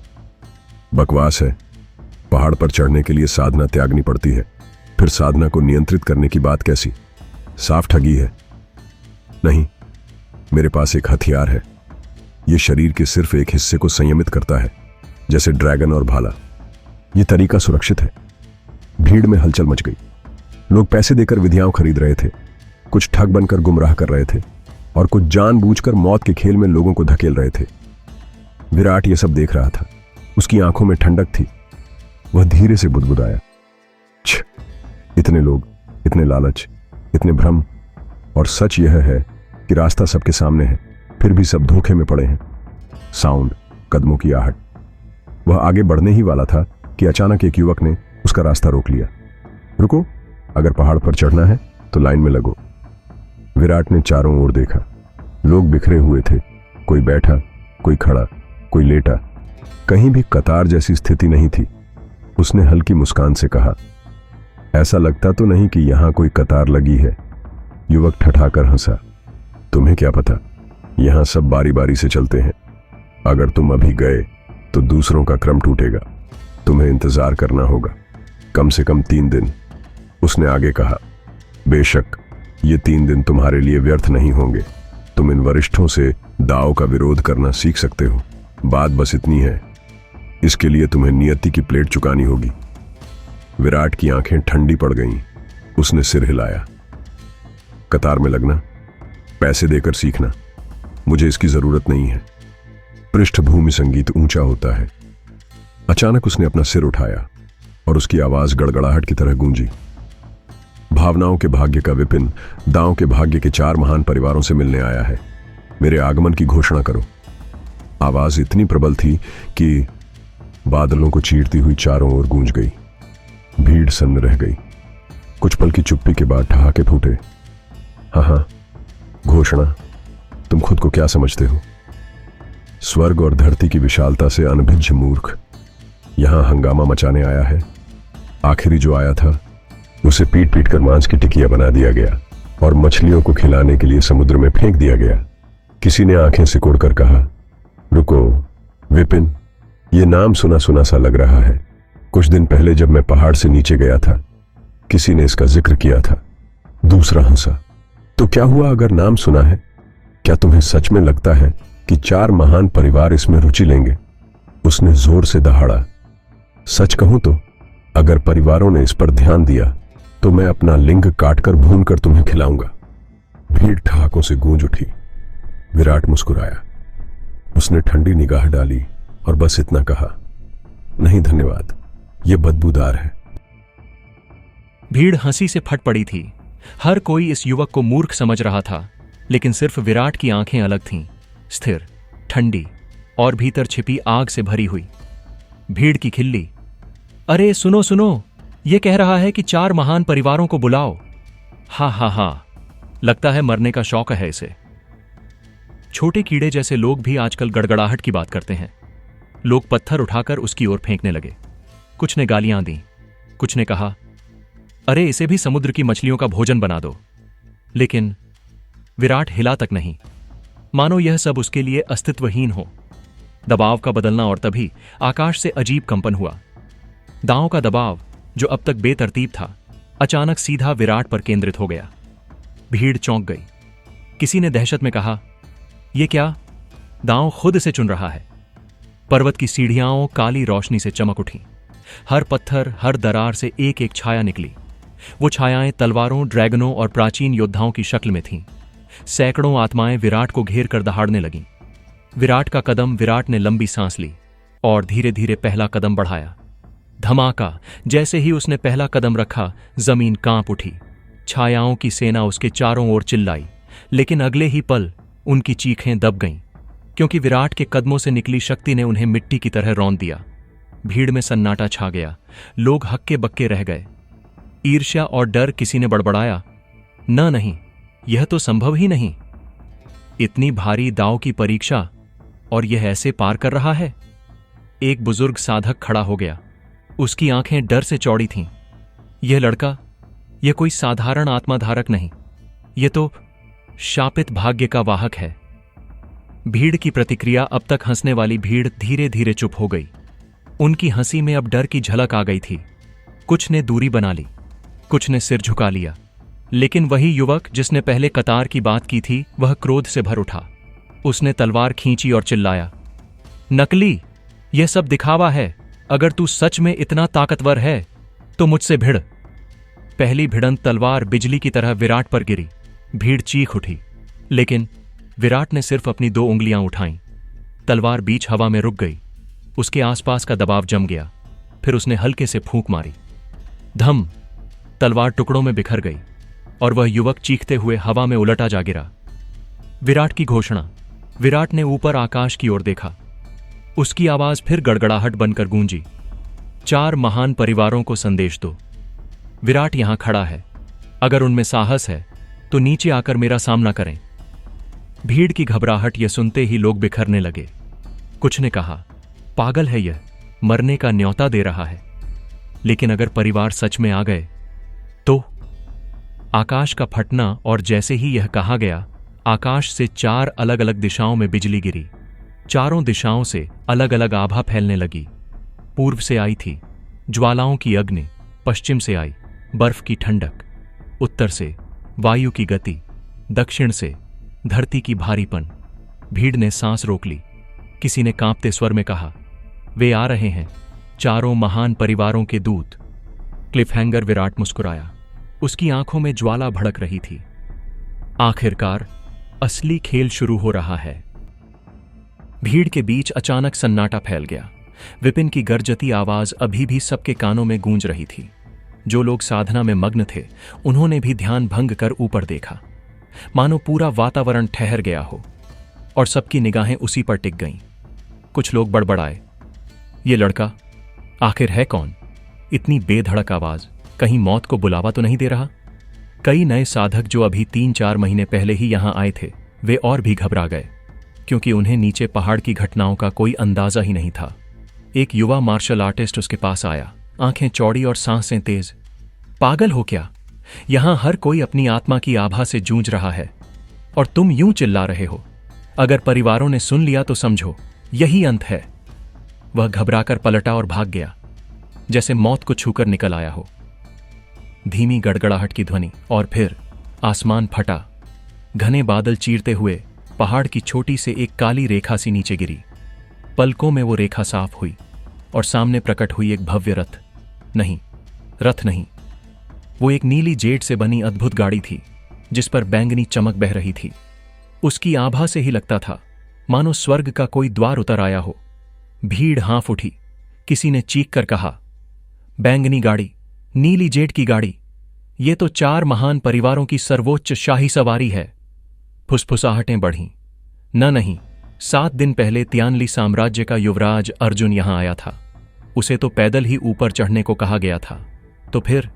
बकवास है। पहाड़ पर चढ़ने के लिए साधना त्यागनी पड़ती है, फिर साधना को नियंत्रित करने की बात कैसी? साफ ठगी है। नहीं, मेरे पास एक हथियार है। यह शरीर के सिर्फ एक हिस्से को संयमित करता है, जैसे ड्रैगन और भाला। यह तरीका सुरक्षित है। भीड़ में हलचल मच गई। लोग पैसे देकर विधियां खरीद रहे थे, कुछ ठग बनकर गुमराह कर रहे थे और कुछ जानबूझकर मौत के खेल में लोगों को धकेल रहे थे। विराट यह सब देख रहा था। उसकी आंखों में ठंडक थी। वह धीरे से बुदबुदाया, छ, इतने लोग, इतने लालच, इतने भ्रम, और सच यह है कि रास्ता सबके सामने है, फिर भी सब धोखे में पड़े हैं। साउंड, कदमों की आहट। वह आगे बढ़ने ही वाला था कि अचानक एक युवक ने उसका रास्ता रोक लिया। रुको, अगर पहाड़ पर चढ़ना है तो लाइन में लगो। विराट ने चारों ओर देखा। लोग बिखरे हुए थे, कोई बैठा, कोई खड़ा, कोई लेटा। कहीं भी कतार जैसी स्थिति नहीं थी। उसने हल्की मुस्कान से कहा, ऐसा लगता तो नहीं कि यहां कोई कतार लगी है। युवक ठठाकर हंसा, तुम्हें क्या पता, यहां सब बारी बारी से चलते हैं। अगर तुम अभी गए तो दूसरों का क्रम टूटेगा। तुम्हें इंतजार करना होगा, कम से कम 3 दिन। उसने आगे कहा, बेशक ये 3 दिन तुम्हारे लिए व्यर्थ नहीं होंगे। तुम इन वरिष्ठों से दाव का विरोध करना सीख सकते हो। बात बस इतनी है, इसके लिए तुम्हें नियति की प्लेट चुकानी होगी। विराट की आंखें ठंडी पड़ गईं। उसने सिर हिलाया। कतार में लगना, पैसे देकर सीखना, मुझे इसकी जरूरत नहीं है। पृष्ठभूमि संगीत ऊंचा होता है। अचानक उसने अपना सिर उठाया और उसकी आवाज गड़गड़ाहट की तरह गूंजी। भावनाओं के भाग्य का विपिन दांव के भाग्य के 4 महान परिवारों से मिलने आया है। मेरे आगमन की घोषणा करो। आवाज इतनी प्रबल थी कि बादलों को चीरती हुई चारों ओर गूंज गई। भीड़ सन्न रह गई। कुछ पल की चुप्पी के बाद ठहाके फूटे। हाँ, घोषणा, तुम खुद को क्या समझते हो? स्वर्ग और धरती की विशालता से अनभिज्ञ मूर्ख यहां हंगामा मचाने आया है। आखिरी जो आया था उसे पीट पीट कर मांस की टिकिया बना दिया गया और मछलियों को खिलाने के लिए समुद्र में फेंक दिया गया। किसी ने आंखें सिकोड़कर कहा, रुको विपिन, ये नाम सुना सुना सा लग रहा है। कुछ दिन पहले जब मैं पहाड़ से नीचे गया था, किसी ने इसका जिक्र किया था। दूसरा हंसा। तो क्या हुआ अगर नाम सुना है? क्या तुम्हें सच में लगता है कि 4 महान परिवार इसमें रुचि लेंगे? उसने जोर से दहाड़ा। सच कहूं तो अगर परिवारों ने इस पर ध्यान दिया तो मैं अपना लिंग काटकर भून कर तुम्हें खिलाऊंगा। भीड़ ठहाकों से गूंज उठी। विराट मुस्कुराया। उसने ठंडी निगाह डाली और बस इतना कहा, नहीं धन्यवाद, यह बदबूदार है। भीड़ हंसी से फट पड़ी थी। हर कोई इस युवक को मूर्ख समझ रहा था, लेकिन सिर्फ विराट की आंखें अलग थीं, स्थिर, ठंडी और भीतर छिपी आग से भरी हुई। भीड़ की खिल्ली, अरे सुनो सुनो, यह कह रहा है कि 4 महान परिवारों को बुलाओ। हा, लगता है मरने का शौक है इसे। छोटे कीड़े जैसे लोग भी आजकल गड़गड़ाहट की बात करते हैं। लोग पत्थर उठाकर उसकी ओर फेंकने लगे। कुछ ने गालियां दी, कुछ ने कहा, अरे इसे भी समुद्र की मछलियों का भोजन बना दो। लेकिन विराट हिला तक नहीं, मानो यह सब उसके लिए अस्तित्वहीन हो। दबाव का बदलना, और तभी आकाश से अजीब कंपन हुआ। दांव का दबाव, जो अब तक बेतरतीब था, अचानक सीधा विराट पर केंद्रित हो गया। भीड़ चौंक गई। किसी ने दहशत में कहा, यह क्या? दांव खुद से चुन रहा है। पर्वत की सीढ़ियां काली रोशनी से चमक उठी। हर पत्थर, हर दरार से एक एक छाया निकली। वो छायाएं तलवारों, ड्रैगनों और प्राचीन योद्धाओं की शक्ल में थीं। सैकड़ों आत्माएं विराट को घेर कर दहाड़ने लगीं। विराट का कदम, विराट ने लंबी सांस ली और धीरे धीरे पहला कदम बढ़ाया। धमाका, जैसे ही उसने पहला कदम रखा, जमीन कांप उठी। छायाओं की सेना उसके चारों ओर चिल्लाई, लेकिन अगले ही पल उनकी चीखें दब गईं, क्योंकि विराट के कदमों से निकली शक्ति ने उन्हें मिट्टी की तरह रौंद दिया। भीड़ में सन्नाटा छा गया। लोग हक्के बक्के रह गए। ईर्ष्या और डर। किसी ने बड़बड़ाया, नहीं, यह तो संभव ही नहीं। इतनी भारी दांव की परीक्षा और यह ऐसे पार कर रहा है। एक बुजुर्ग साधक खड़ा हो गया। उसकी आंखें डर से चौड़ी थीं। यह लड़का, यह कोई साधारण आत्माधारक नहीं, यह तो शापित भाग्य का वाहक है। भीड़ की प्रतिक्रिया, अब तक हंसने वाली भीड़ धीरे धीरे चुप हो गई। उनकी हंसी में अब डर की झलक आ गई थी। कुछ ने दूरी बना ली, कुछ ने सिर झुका लिया, लेकिन वही युवक जिसने पहले कतार की बात की थी, वह क्रोध से भर उठा। उसने तलवार खींची और चिल्लाया, नकली, यह सब दिखावा है। अगर तू सच में इतना ताकतवर है तो मुझसे भिड़। पहली भिड़ंत तलवार बिजली की तरह विराट पर गिरी। भीड़ चीख उठी, लेकिन विराट ने सिर्फ अपनी 2 उंगलियां उठाईं। तलवार बीच हवा में रुक गई। उसके आसपास का दबाव जम गया। फिर उसने हल्के से फूंक मारी। धम! तलवार टुकड़ों में बिखर गई और वह युवक चीखते हुए हवा में उलटा जा गिरा। विराट की घोषणा। विराट ने ऊपर आकाश की ओर देखा। उसकी आवाज फिर गड़गड़ाहट बनकर गूंजी, 4 महान परिवारों को संदेश दो। विराट यहां खड़ा है। अगर उनमें साहस है तो नीचे आकर मेरा सामना करें। भीड़ की घबराहट यह सुनते ही लोग बिखरने लगे। कुछ ने कहा, पागल है यह, मरने का न्योता दे रहा है। लेकिन अगर परिवार सच में आ गए तो? आकाश का फटना, और जैसे ही यह कहा गया, आकाश से 4 अलग अलग दिशाओं में बिजली गिरी। चारों दिशाओं से अलग अलग आभा फैलने लगी। पूर्व से आई थी ज्वालाओं की अग्नि, पश्चिम से आई बर्फ की ठंडक, उत्तर से वायु की गति, दक्षिण से धरती की भारीपन। भीड़ ने सांस रोक ली। किसी ने कांपते स्वर में कहा, वे आ रहे हैं, चारों महान परिवारों के दूत। क्लिफहैंगर। विराट मुस्कुराया। उसकी आंखों में ज्वाला भड़क रही थी। आखिरकार असली खेल शुरू हो रहा है। भीड़ के बीच अचानक सन्नाटा फैल गया। विपिन की गर्जती आवाज अभी भी सबके कानों में गूंज रही थी। जो लोग साधना में मग्न थे, उन्होंने भी ध्यान भंग कर ऊपर देखा, मानो पूरा वातावरण ठहर गया हो और सबकी निगाहें उसी पर टिक गईं। कुछ लोग बड़बड़ाए, ये लड़का आखिर है कौन? इतनी बेधड़क आवाज, कहीं मौत को बुलावा तो नहीं दे रहा? कई नए साधक जो अभी 3-4 महीने पहले ही यहां आए थे, वे और भी घबरा गए, क्योंकि उन्हें नीचे पहाड़ की घटनाओं का कोई अंदाजा ही नहीं था। एक युवा मार्शल आर्टिस्ट उसके पास आया, आंखें चौड़ी और सांसें तेज। पागल हो क्या? यहां हर कोई अपनी आत्मा की आभा से जूझ रहा है और तुम यूं चिल्ला रहे हो। अगर परिवारों ने सुन लिया तो समझो यही अंत है। वह घबराकर पलटा और भाग गया, जैसे मौत को छूकर निकल आया हो। धीमी गड़गड़ाहट की ध्वनि, और फिर आसमान फटा। घने बादल चीरते हुए पहाड़ की छोटी से एक काली रेखा सी नीचे गिरी। पलकों में वो रेखा साफ हुई और सामने प्रकट हुई एक भव्य रथ नहीं, वो एक नीली जेड से बनी अद्भुत गाड़ी थी, जिस पर बैंगनी चमक बह रही थी। उसकी आभा से ही लगता था मानो स्वर्ग का कोई द्वार उतर आया हो। भीड़ हाँफ उठी। किसी ने चीख कर कहा, बैंगनी गाड़ी, नीली जेड की गाड़ी, ये तो 4 महान परिवारों की सर्वोच्च शाही सवारी है। फुसफुसाहटें बढ़ीं। नहीं, 7 दिन पहले तियानली साम्राज्य का युवराज अर्जुन यहां आया था। उसे तो पैदल ही ऊपर चढ़ने को कहा गया था। तो फिर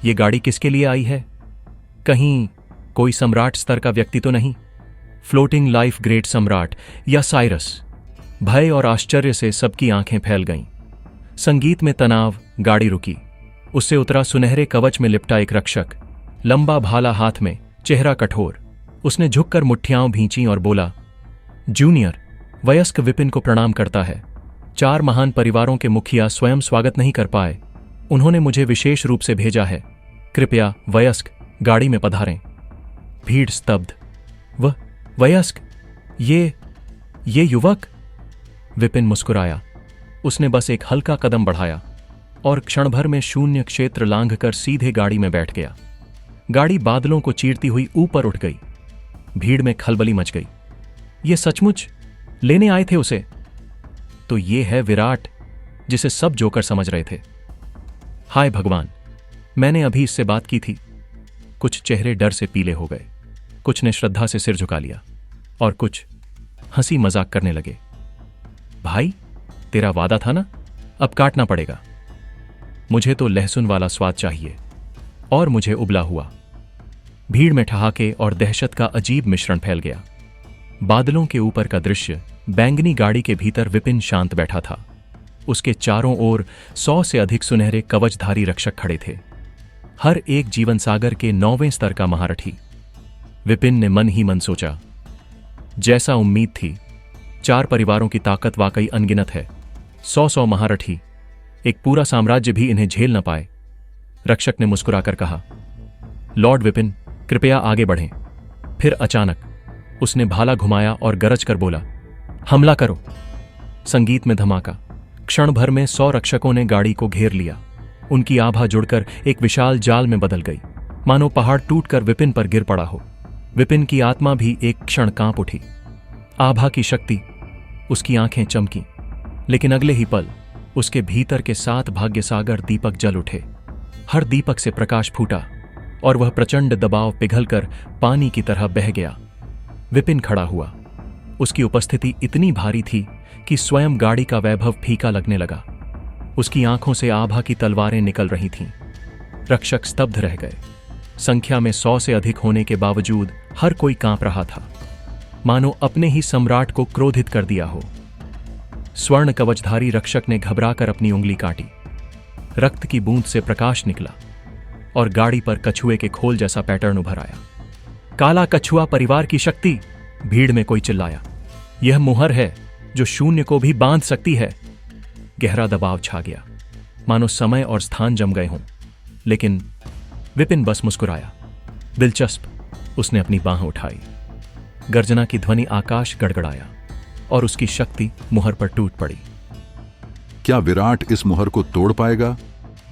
ये गाड़ी किसके लिए आई है? कहीं कोई सम्राट स्तर का व्यक्ति तो नहीं? फ्लोटिंग लाइफ ग्रेट सम्राट या साइरस? भय और आश्चर्य से सबकी आंखें फैल गईं। संगीत में तनाव। गाड़ी रुकी। उससे उतरा सुनहरे कवच में लिपटा एक रक्षक, लंबा भाला हाथ में, चेहरा कठोर। उसने झुककर मुट्ठियां भींची और बोला, जूनियर, वयस्क विपिन को प्रणाम करता है। 4 महान परिवारों के मुखिया स्वयं स्वागत नहीं कर पाए। उन्होंने मुझे विशेष रूप से भेजा है। कृपया वयस्क गाड़ी में पधारें। भीड़ स्तब्ध। वह वयस्क? ये युवक? विपिन मुस्कुराया। उसने बस एक हल्का कदम बढ़ाया और क्षण भर में शून्य क्षेत्र लांघकर सीधे गाड़ी में बैठ गया। गाड़ी बादलों को चीरती हुई ऊपर उठ गई। भीड़ में खलबली मच गई। ये सचमुच लेने आए थे उसे? तो ये है विराट, जिसे सब जोकर समझ रहे थे। हाय भगवान, मैंने अभी इससे बात की थी। कुछ चेहरे डर से पीले हो गए, कुछ ने श्रद्धा से सिर झुका लिया और कुछ हंसी मजाक करने लगे। भाई, तेरा वादा था ना, अब काटना पड़ेगा। मुझे तो लहसुन वाला स्वाद चाहिए। और मुझे उबला हुआ। भीड़ में ठहाके और दहशत का अजीब मिश्रण फैल गया। बादलों के ऊपर का दृश्य, बैंगनी गाड़ी के भीतर विपिन शांत बैठा था। उसके चारों ओर 100 से अधिक सुनहरे कवचधारी रक्षक खड़े थे, हर एक जीवन सागर के 9वें स्तर का महारथी। विपिन ने मन ही मन सोचा, जैसा उम्मीद थी 4 परिवारों की ताकत वाकई अनगिनत है। 100 महारथी, एक पूरा साम्राज्य भी इन्हें झेल न पाए। रक्षक ने मुस्कुराकर कहा, लॉर्ड विपिन, कृपया आगे बढ़ें। फिर अचानक उसने भाला घुमाया और गरज कर बोला, हमला करो। संगीत में धमाका। क्षण भर में 100 रक्षकों ने गाड़ी को घेर लिया। उनकी आभा जुड़कर एक विशाल जाल में बदल गई, मानो पहाड़ टूटकर विपिन पर गिर पड़ा हो। विपिन की आत्मा भी एक क्षण कांप उठी। आभा की शक्ति, उसकी आंखें चमकी, लेकिन अगले ही पल उसके भीतर के 7 भाग्यसागर दीपक जल उठे। हर दीपक से प्रकाश फूटा और वह प्रचंड दबाव पिघलकर पानी की तरह बह गया। विपिन खड़ा हुआ। उसकी उपस्थिति इतनी भारी थी कि स्वयं गाड़ी का वैभव फीका लगने लगा। उसकी आंखों से आभा की तलवारें निकल रही थीं। रक्षक स्तब्ध रह गए। संख्या में 100 से अधिक होने के बावजूद हर कोई कांप रहा था, मानो अपने ही सम्राट को क्रोधित कर दिया हो। स्वर्ण कवचधारी रक्षक ने घबराकर अपनी उंगली काटी। रक्त की बूंद से प्रकाश निकला और गाड़ी पर कछुए के खोल जैसा पैटर्न उभर आया। काला कछुआ परिवार की शक्ति, भीड़ में कोई चिल्लाया। यह मुहर है जो शून्य को भी बांध सकती है। गहरा दबाव छा गया, मानो समय और स्थान जम गए हों। लेकिन विपिन बस मुस्कुराया। दिलचस्प, उसने अपनी बांह उठाई। गर्जना की ध्वनि आकाश गड़गड़ाया और उसकी शक्ति मुहर पर टूट पड़ी। क्या विराट इस मुहर को तोड़ पाएगा,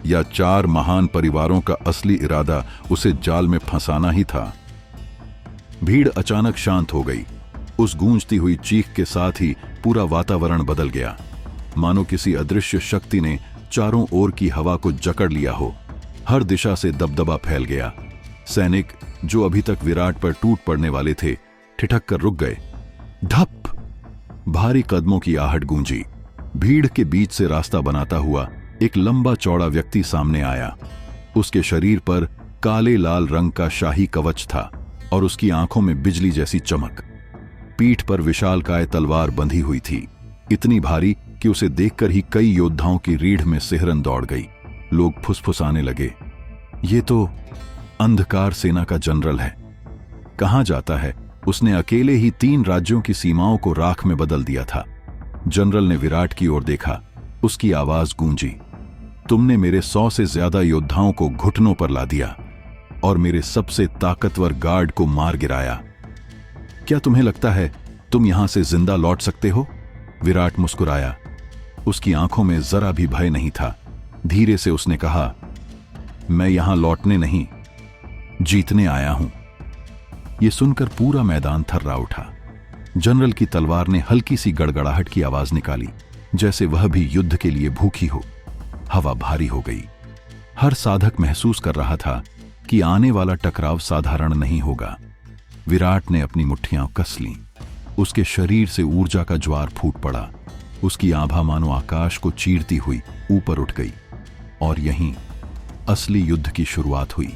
या 4 महान परिवारों का असली इरादा उसे जाल में फंसाना ही था? भीड़ अचानक शांत हो गई। उस गूंजती हुई चीख के साथ ही पूरा वातावरण बदल गया, मानो किसी अदृश्य शक्ति ने चारों ओर की हवा को जकड़ लिया हो। हर दिशा से दबदबा फैल गया। सैनिक जो अभी तक विराट पर टूट पड़ने वाले थे, ठिठक कर रुक गए। धप! भारी कदमों की आहट गूंजी। भीड़ के बीच से रास्ता बनाता हुआ एक लंबा चौड़ा व्यक्ति सामने आया। उसके शरीर पर काले लाल रंग का शाही कवच था और उसकी आंखों में बिजली जैसी चमक। पीठ पर विशालकाय तलवार बंधी हुई थी, इतनी भारी कि उसे देखकर ही कई योद्धाओं की रीढ़ में सिहरन दौड़ गई। लोग फुसफुसाने लगे, ये तो अंधकार सेना का जनरल है। कहां जाता है? उसने अकेले ही 3 राज्यों की सीमाओं को राख में बदल दिया था। जनरल ने विराट की ओर देखा। उसकी आवाज गूंजी, तुमने मेरे 100 से ज्यादा योद्धाओं को घुटनों पर ला दिया और मेरे सबसे ताकतवर गार्ड को मार गिराया। क्या तुम्हें लगता है तुम यहां से जिंदा लौट सकते हो? विराट मुस्कुराया। उसकी आंखों में जरा भी भय नहीं था। धीरे से उसने कहा, मैं यहां लौटने नहीं, जीतने आया हूं। यह सुनकर पूरा मैदान थर्रा उठा। जनरल की तलवार ने हल्की सी गड़गड़ाहट की आवाज निकाली, जैसे वह भी युद्ध के लिए भूखी हो। हवा भारी हो गई। हर साधक महसूस कर रहा था कि आने वाला टकराव साधारण नहीं होगा। विराट ने अपनी मुट्ठियां कस लीं। उसके शरीर से ऊर्जा का ज्वार फूट पड़ा। उसकी आभा मानो आकाश को चीरती हुई ऊपर उठ गई। और यहीं असली युद्ध की शुरुआत हुई।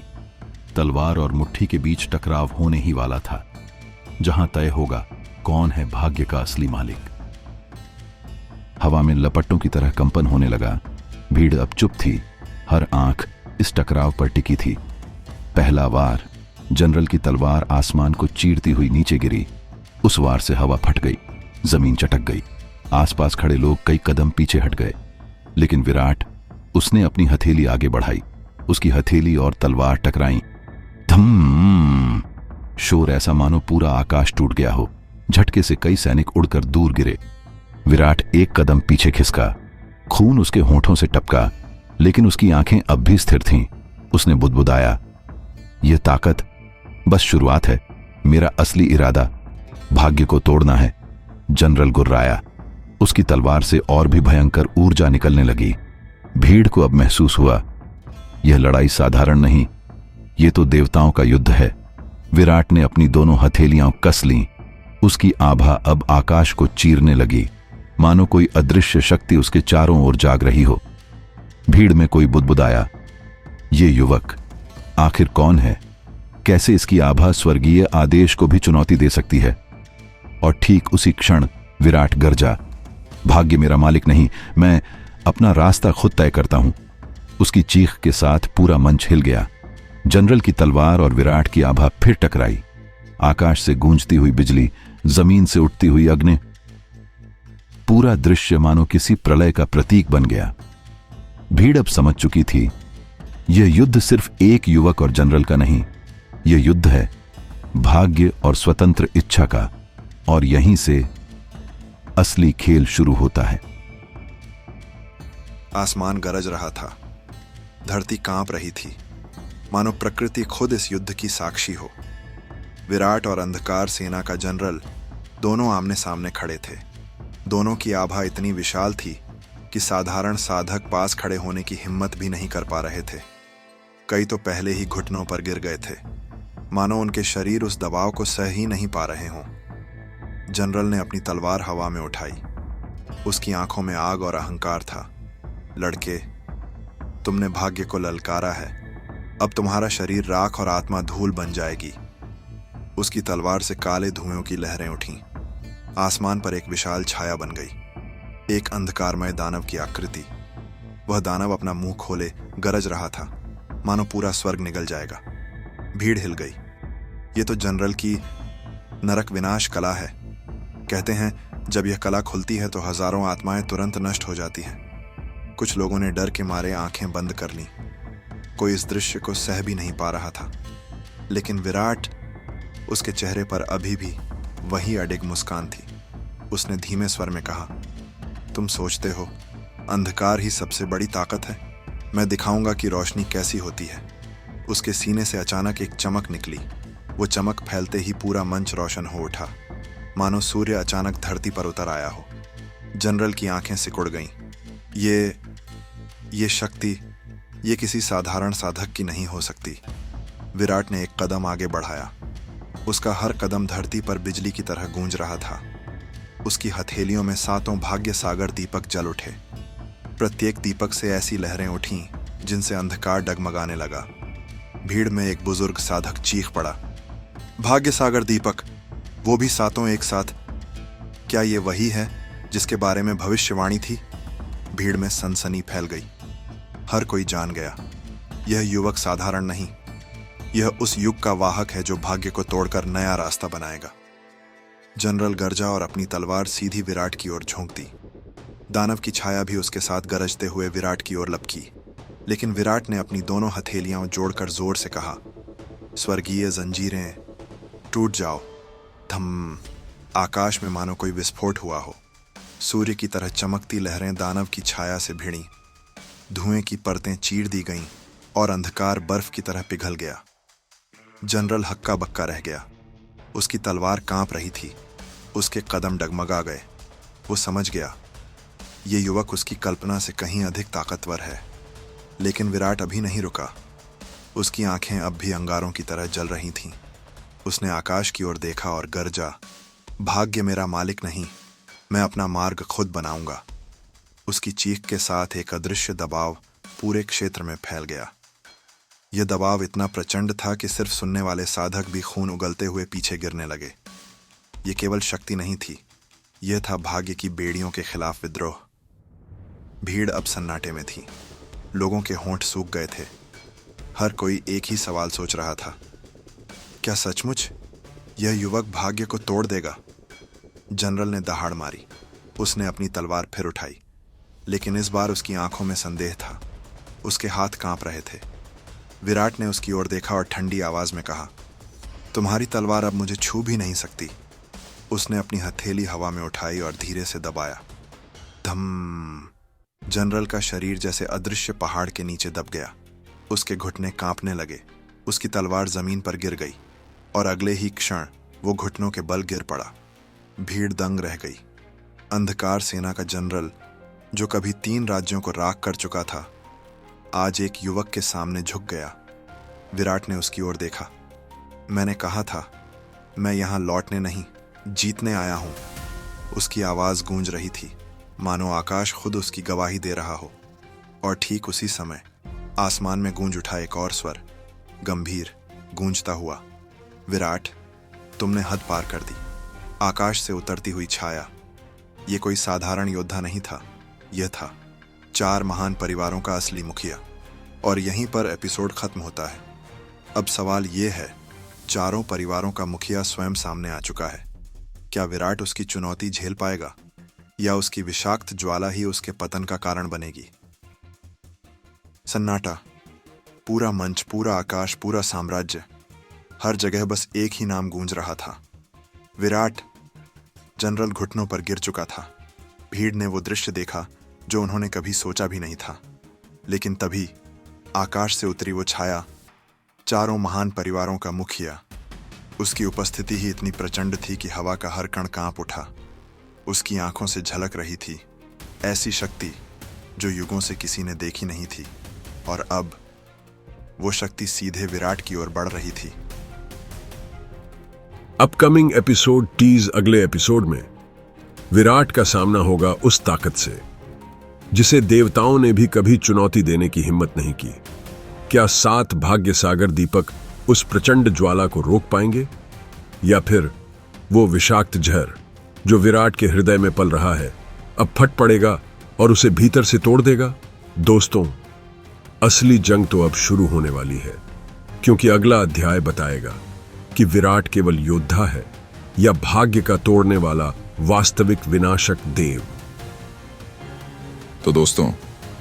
तलवार और मुट्ठी के बीच टकराव होने ही वाला था, जहां तय होगा कौन है भाग्य का असली मालिक। हवा में लपटों की तरह कंपन होने लगा। भीड़ अब चुप थी। हर आंख इस टकराव पर टिकी थी। पहला वार, जनरल की तलवार आसमान को चीरती हुई नीचे गिरी। उस वार से हवा फट गई, जमीन चटक गई। आसपास खड़े लोग कई कदम पीछे हट गए। लेकिन विराट, उसने अपनी हथेली आगे बढ़ाई। उसकी हथेली और तलवार टकराई। धम! शोर ऐसा मानो पूरा आकाश टूट गया हो। झटके से कई सैनिक उड़कर दूर गिरे। विराट एक कदम पीछे खिसका। खून उसके होंठों से टपका, लेकिन उसकी आंखें अब भी स्थिर थीं। उसने बुदबुदाया, यह ताकत बस शुरुआत है। मेरा असली इरादा भाग्य को तोड़ना है। जनरल गुर्राया। उसकी तलवार से और भी भयंकर ऊर्जा निकलने लगी। भीड़ को अब महसूस हुआ, यह लड़ाई साधारण नहीं, यह तो देवताओं का युद्ध है। विराट ने अपनी दोनों हथेलियां कस लीं। उसकी आभा अब आकाश को चीरने लगी, मानो कोई अदृश्य शक्ति उसके चारों ओर जाग रही हो। भीड़ में कोई बुदबुदाया, ये युवक आखिर कौन है? कैसे इसकी आभा स्वर्गीय आदेश को भी चुनौती दे सकती है? और ठीक उसी क्षण विराट गरजा, भाग्य मेरा मालिक नहीं, मैं अपना रास्ता खुद तय करता हूं। उसकी चीख के साथ पूरा मंच हिल गया। जनरल की तलवार और विराट की आभा फिर टकराई। आकाश से गूंजती हुई बिजली, जमीन से उठती हुई अग्नि। पूरा दृश्य मानो किसी प्रलय का प्रतीक बन गया। भीड़ अब समझ चुकी थी, यह युद्ध सिर्फ एक युवक और जनरल का नहीं, यह युद्ध है भाग्य और स्वतंत्र इच्छा का, और यहीं से असली खेल शुरू होता है। आसमान गरज रहा था, धरती कांप रही थी, मानो प्रकृति खुद इस युद्ध की साक्षी हो। विराट और अंधकार सेना का जनरल दोनों आमने सामने खड़े थे। दोनों की आभा इतनी विशाल थी कि साधारण साधक पास खड़े होने की हिम्मत भी नहीं कर पा रहे थे। कई तो पहले ही घुटनों पर गिर गए थे, मानो उनके शरीर उस दबाव को सह ही नहीं पा रहे हों। जनरल ने अपनी तलवार हवा में उठाई। उसकी आंखों में आग और अहंकार था। लड़के, तुमने भाग्य को ललकारा है, अब तुम्हारा शरीर राख और आत्मा धूल बन जाएगी। उसकी तलवार से काले धुएं की लहरें उठीं। आसमान पर एक विशाल छाया बन गई, एक अंधकारमय दानव की आकृति। वह दानव अपना मुंह खोले गरज रहा था, मानो पूरा स्वर्ग निगल जाएगा। भीड़ हिल गई। ये तो जनरल की नरक विनाश कला है। कहते हैं जब यह कला खुलती है तो हजारों आत्माएं तुरंत नष्ट हो जाती हैं। कुछ लोगों ने डर के मारे आंखें बंद कर लीं। कोई इस दृश्य को सह भी नहीं पा रहा था। लेकिन विराट, उसके चेहरे पर अभी भी वही अडिग मुस्कान थी। उसने धीमे स्वर में कहा, तुम सोचते हो अंधकार ही सबसे बड़ी ताकत है? मैं दिखाऊंगा कि रोशनी कैसी होती है। उसके सीने से अचानक एक चमक निकली। वो चमक फैलते ही पूरा मंच रोशन हो उठा, मानो सूर्य अचानक धरती पर उतर आया हो। जनरल की आंखें सिकुड़ गईं। ये शक्ति, ये किसी साधारण साधक की नहीं हो सकती। विराट ने एक कदम आगे बढ़ाया। उसका हर कदम धरती पर बिजली की तरह गूंज रहा था। उसकी हथेलियों में 7 भाग्य सागर दीपक जल उठे। प्रत्येक दीपक से ऐसी लहरें उठीं जिनसे अंधकार डगमगाने लगा। भीड़ में एक बुजुर्ग साधक चीख पड़ा, भाग्य सागर दीपक, वो भी 7 एक साथ। क्या ये वही है जिसके बारे में भविष्यवाणी थी? भीड़ में सनसनी फैल गई। हर कोई जान गया, यह युवक साधारण नहीं, यह उस युग का वाहक है जो भाग्य को तोड़कर नया रास्ता बनाएगा। जनरल गरजा और अपनी तलवार सीधी विराट की ओर झोंक दी। दानव की छाया भी उसके साथ गरजते हुए विराट की ओर लपकी। लेकिन विराट ने अपनी दोनों हथेलियां जोड़कर जोर से कहा, स्वर्गीय जंजीरें टूट जाओ। धम। आकाश में मानो कोई विस्फोट हुआ हो। सूर्य की तरह चमकती लहरें दानव की छाया से भिड़ी। धुएं की परतें चीर दी गईं और अंधकार बर्फ की तरह पिघल गया। जनरल हक्का बक्का रह गया। उसकी तलवार कांप रही थी। उसके कदम डगमगा गए। वो समझ गया, ये युवक उसकी कल्पना से कहीं अधिक ताकतवर है। लेकिन विराट अभी नहीं रुका। उसकी आंखें अब भी अंगारों की तरह जल रही थीं। उसने आकाश की ओर देखा और गरजा, भाग्य मेरा मालिक नहीं, मैं अपना मार्ग खुद बनाऊंगा। उसकी चीख के साथ एक अदृश्य दबाव पूरे क्षेत्र में फैल गया। यह दबाव इतना प्रचंड था कि सिर्फ सुनने वाले साधक भी खून उगलते हुए पीछे गिरने लगे। यह केवल शक्ति नहीं थी, यह था भाग्य की बेड़ियों के खिलाफ विद्रोह। भीड़ अब सन्नाटे में थी। लोगों के होंठ सूख गए थे। हर कोई एक ही सवाल सोच रहा था, क्या सचमुच यह युवक भाग्य को तोड़ देगा? जनरल ने दहाड़ मारी। उसने अपनी तलवार फिर उठाई, लेकिन इस बार उसकी आंखों में संदेह था। उसके हाथ कांप रहे थे। विराट ने उसकी ओर देखा और ठंडी आवाज में कहा, तुम्हारी तलवार अब मुझे छू भी नहीं सकती। उसने अपनी हथेली हवा में उठाई और धीरे से दबाया। धम। जनरल का शरीर जैसे अदृश्य पहाड़ के नीचे दब गया। उसके घुटने कांपने लगे। उसकी तलवार जमीन पर गिर गई और अगले ही क्षण वो घुटनों के बल गिर पड़ा। भीड़ दंग रह गई। अंधकार सेना का जनरल, जो कभी 3 राज्यों को राख कर चुका था, आज एक युवक के सामने झुक गया। विराट ने उसकी ओर देखा। मैंने कहा था, मैं यहां लौटने नहीं, जीतने आया हूं। उसकी आवाज गूंज रही थी, मानो आकाश खुद उसकी गवाही दे रहा हो। और ठीक उसी समय आसमान में गूंज उठा एक और स्वर, गंभीर, गूंजता हुआ, विराट, तुमने हद पार कर दी। आकाश से उतरती हुई छाया। ये कोई साधारण योद्धा नहीं था, यह था 4 महान परिवारों का असली मुखिया। और यहीं पर एपिसोड खत्म होता है। अब सवाल यह है, चारों परिवारों का मुखिया स्वयं सामने आ चुका है। क्या विराट उसकी चुनौती झेल पाएगा या उसकी विषाक्त ज्वाला ही उसके पतन का कारण बनेगी। सन्नाटा, पूरा मंच, पूरा आकाश, पूरा साम्राज्य, हर जगह बस एक ही नाम गूंज रहा था, विराट। जनरल घुटनों पर गिर चुका था। भीड़ ने वो दृश्य देखा जो उन्होंने कभी सोचा भी नहीं था। लेकिन तभी आकाश से उतरी वो छाया, चारों महान परिवारों का मुखिया। उसकी उपस्थिति ही इतनी प्रचंड थी कि हवा का हर कण कांप उठा। उसकी आंखों से झलक रही थी ऐसी शक्ति जो युगों से किसी ने देखी नहीं थी, और अब वो शक्ति सीधे विराट की ओर बढ़ रही थी। अपकमिंग एपिसोड टीज अगले एपिसोड में विराट का सामना होगा उस ताकत से जिसे देवताओं ने भी कभी चुनौती देने की हिम्मत नहीं की। क्या 7 भाग्य सागर दीपक उस प्रचंड ज्वाला को रोक पाएंगे, या फिर वो विषाक्त जहर जो विराट के हृदय में पल रहा है अब फट पड़ेगा और उसे भीतर से तोड़ देगा? दोस्तों, असली जंग तो अब शुरू होने वाली है, क्योंकि अगला अध्याय बताएगा कि विराट केवल योद्धा है या भाग्य का तोड़ने वाला वास्तविक विनाशक देव। तो दोस्तों,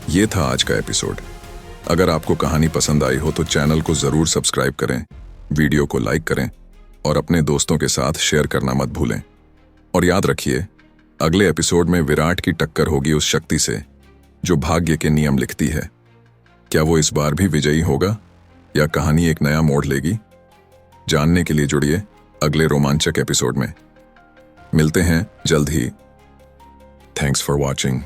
ये था आज का एपिसोड। अगर आपको कहानी पसंद आई हो तो चैनल को जरूर सब्सक्राइब करें, वीडियो को लाइक करें और अपने दोस्तों के साथ शेयर करना मत भूलें। और याद रखिए, अगले एपिसोड में विराट की टक्कर होगी उस शक्ति से जो भाग्य के नियम लिखती है। क्या वो इस बार भी विजयी होगा या कहानी एक नया मोड़ लेगी? जानने के लिए जुड़िए अगले रोमांचक एपिसोड में। मिलते हैं जल्द ही। Thanks for watching.